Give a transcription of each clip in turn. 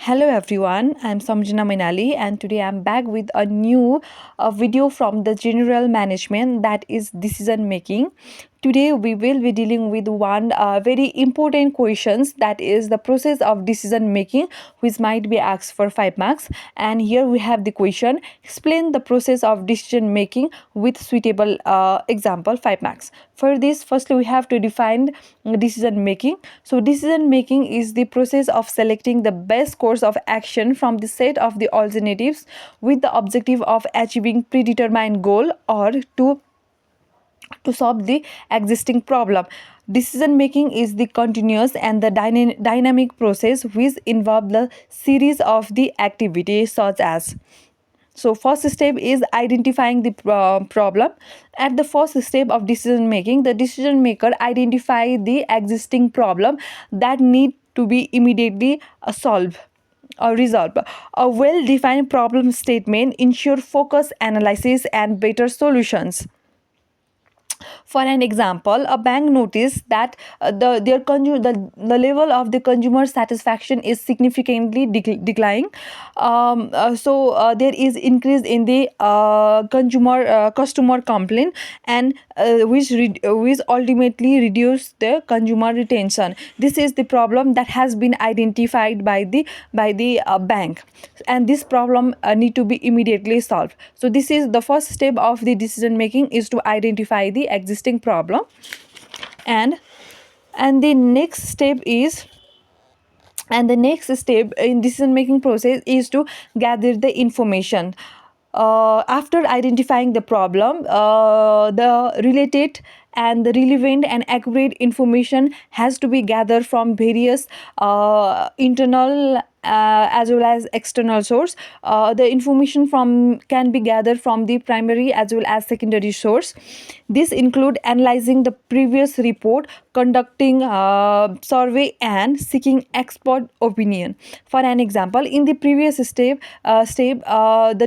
Hello everyone, I'm Samjana Mainali and today I'm back with a new video from the general management, that is decision making. Today we will be dealing with one very important questions, that is the process of decision making, which might be asked for 5 marks. And here we have the question: explain the process of decision making with suitable example, 5 marks. For this, firstly we have to define decision making. So decision making is the process of selecting the best course of action from the set of the alternatives with the objective of achieving predetermined goal or to solve the existing problem. Decision making is the continuous and the dynamic process which involves the series of the activities such as. So first step is identifying the problem. At the first step of decision making, the decision maker identify the existing problem that need to be immediately solved or resolved. A well defined problem statement ensure focus analysis and better solutions. For an example, a bank noticed that the level of the consumer satisfaction is significantly declining. There is increase in the customer complaint, and which ultimately reduce the consumer retention. This is the problem that has been identified by the bank, and this problem need to be immediately solved. So this is the first step of the decision making, is to identify the existing problem. And the next step is and the next step in decision making process is to gather the information. After identifying the problem, the related and the relevant and accurate information has to be gathered from various internal as well as external source. The information from can be gathered from the primary as well as secondary source. This include analyzing the previous report, conducting survey, and seeking expert opinion. For an example, in the previous the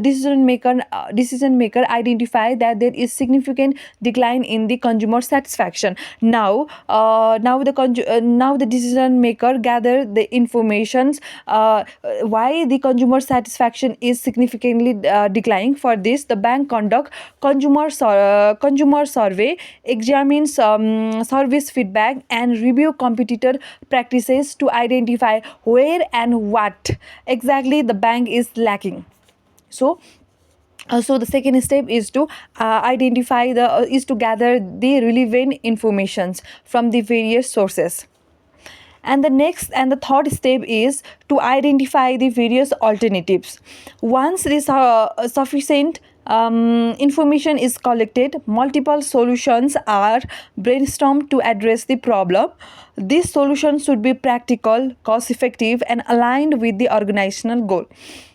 decision maker identified that there is significant decline in the consumer satisfaction. Now the decision maker gather the informations why the consumer satisfaction is significantly declining. For this, the bank conduct consumer survey, examines service feedback, and review competitor practices to identify where and what exactly the bank is lacking. So the second step is to gather the relevant informations from the various sources. And the third step is to identify the various alternatives. Once this sufficient information is collected, multiple solutions are brainstormed to address the problem. These solutions should be practical, cost effective, and aligned with the organizational goal.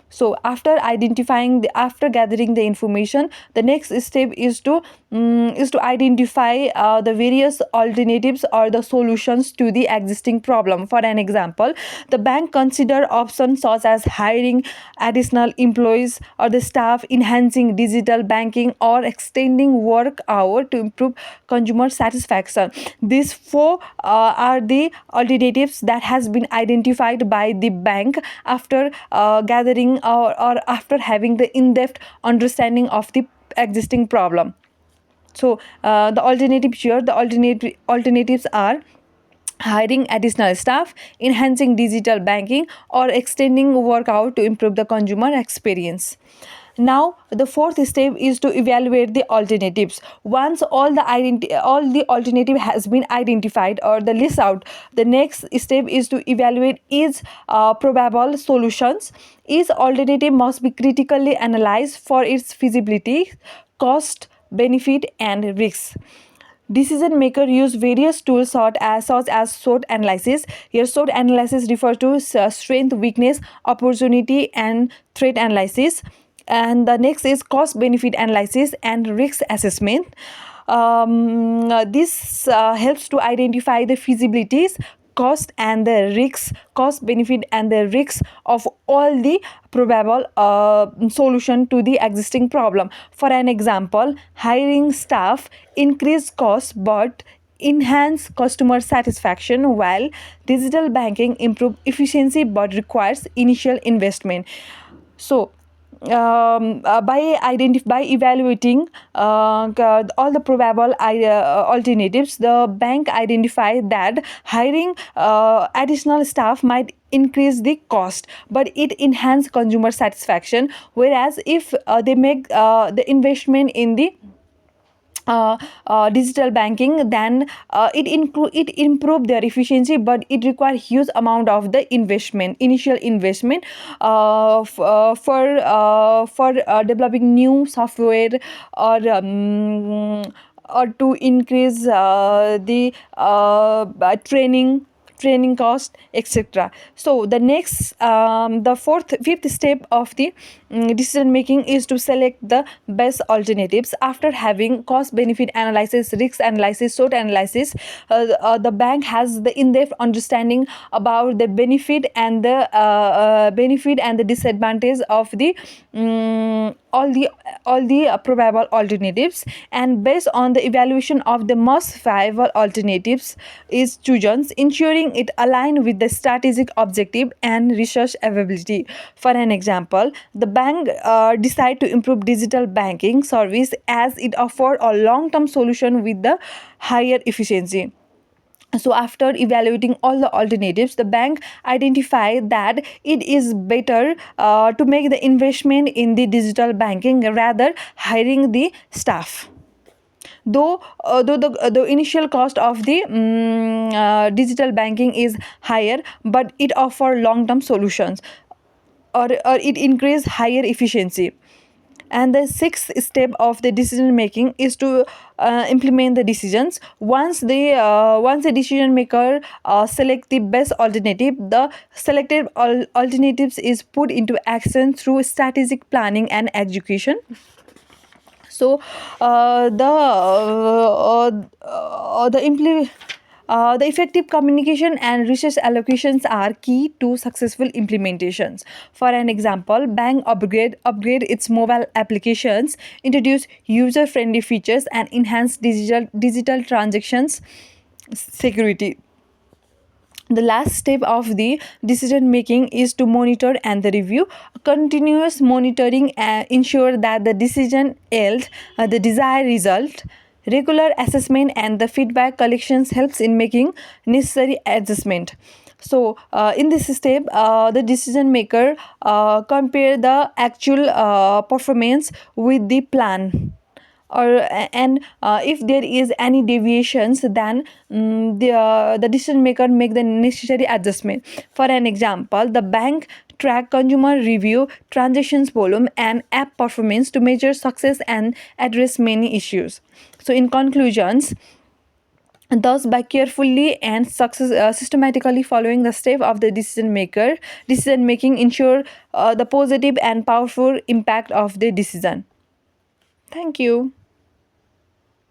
So after gathering the information, the next step is to identify the various alternatives or the solutions to the existing problem. For an example, the bank consider options such as hiring additional employees or the staff, enhancing digital banking, or extending work hour to improve consumer satisfaction. These four are the alternatives that has been identified by the bank after gathering or after having the in-depth understanding of the existing problem. So the alternatives are hiring additional staff, enhancing digital banking, or extending work hour to improve the consumer experience. Now the fourth step is to evaluate the alternatives. Once all the alternative has been identified or the list out, the next step is to evaluate each probable solutions. Each alternative must be critically analyzed for its feasibility, cost, benefit, and risks. Decision maker use various tools such as SWOT analysis. Here, SWOT analysis refers to strength, weakness, opportunity, and threat analysis. And the next is cost benefit analysis and risk assessment. This helps to identify the feasibilities, cost benefit, and the risks of all the probable solution to the existing problem. For an example, hiring staff increase cost but enhance customer satisfaction, while digital banking improve efficiency but requires initial investment. So by evaluating all the probable alternatives, the bank identified that hiring additional staff might increase the cost, but it enhance consumer satisfaction. Whereas if they make the investment in the digital banking, then it improve their efficiency, but it require huge amount of the initial investment for developing new software, or to increase the training cost, etc. So the fifth step of the decision making is to select the best alternatives. After having cost benefit analysis, risk analysis, SWOT analysis, the bank has the in-depth understanding about the benefit and the disadvantage of the all the probable alternatives, and based on the evaluation of the most viable alternatives is chosen, ensuring it align with the strategic objective and research availability. For an example, the bank decide to improve digital banking service as it offer a long-term solution with the higher efficiency. So after evaluating all the alternatives, the bank identified that it is better to make the investment in the digital banking rather hiring the staff. Though the initial cost of the digital banking is higher, but it offer long term solutions, or it increase higher efficiency. And the sixth step of the decision making is to implement the decisions. Once the decision maker select the best alternative, the selected alternatives is put into action through strategic planning and execution. So the effective communication and resource allocations are key to successful implementations. For an example, bank upgrade its mobile applications, introduce user-friendly features, and enhance digital transactions security. The last step of the decision making is to monitor and the review. Continuous monitoring ensure that the decision yields the desired result. Regular assessment and the feedback collections helps in making necessary adjustment. So in this step, the decision maker compare the actual performance with the plan, or and if there is any deviations, then the decision maker make the necessary adjustment. For an example, the bank track consumer review, transactions volume, and app performance to measure success and address many issues. So in conclusions, thus by carefully and systematically following the step of the decision making ensure the positive and powerful impact of the decision. Thank you.